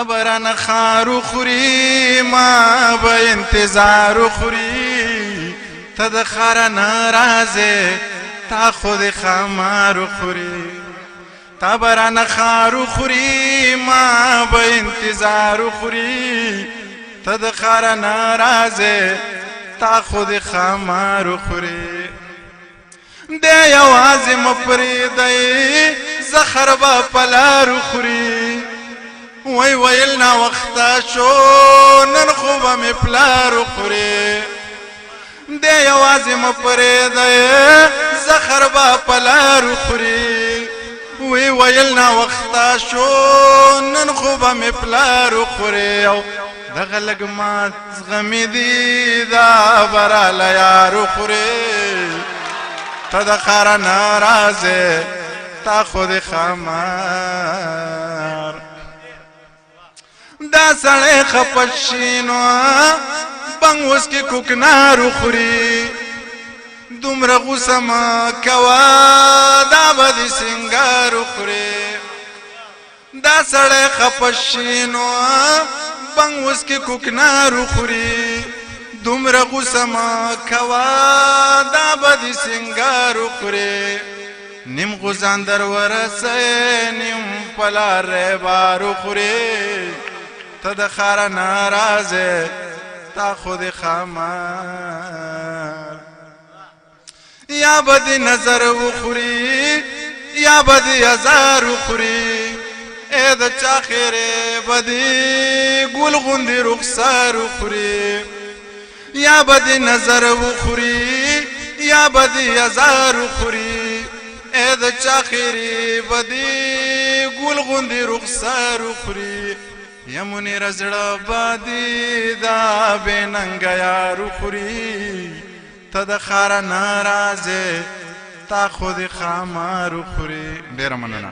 تا بران خارو خوری ما به انتظارو خوری تا د خار ناراضه تا خود خمارو خوری تا بران خارو خوری ما به انتظارو خوری تا د خار ناراضه تا خود خمارو خوری دی یوازې مپریدی زخر با پلارو خوری وی ویل نا وقتا شو نن خوبه می پلارو خوری دی یوازې مپریدی زخر با پلارو خوری وی ویل نا وقتا شو نن خوبه می پلارو خوری دغه لږ مات زغمی دی دا براله یارو خوری تا د خار ناراضه تا خود خمار دا سړی خپشینو بنګ اوس کې کوکنارو خوري دومره غوسه مه کوه دا به د سینګارو خوري دا سړی خپشینو بنګ اوس کې کوکنارو خوري دومره غوسه مه کوه دا به د سینګارو خوري نیم غوزان در ورسه نیم پلار ریبارو خوري تا د خار ناراضه تا خود خمار یا بد نظر وخوري یا بد هزار وخوري اې د چا خیره بدی ګل غوندې رخسار وخوري یا بد نظر وخوري یا بد هزار وخوري اې د چا خیره بدی ګل غوندې رخسار وخوري یمونی رزړه بادی دا بیننګ یارو خوري ته د خار ناراضه تا خود خمارو خوري ډیر مننه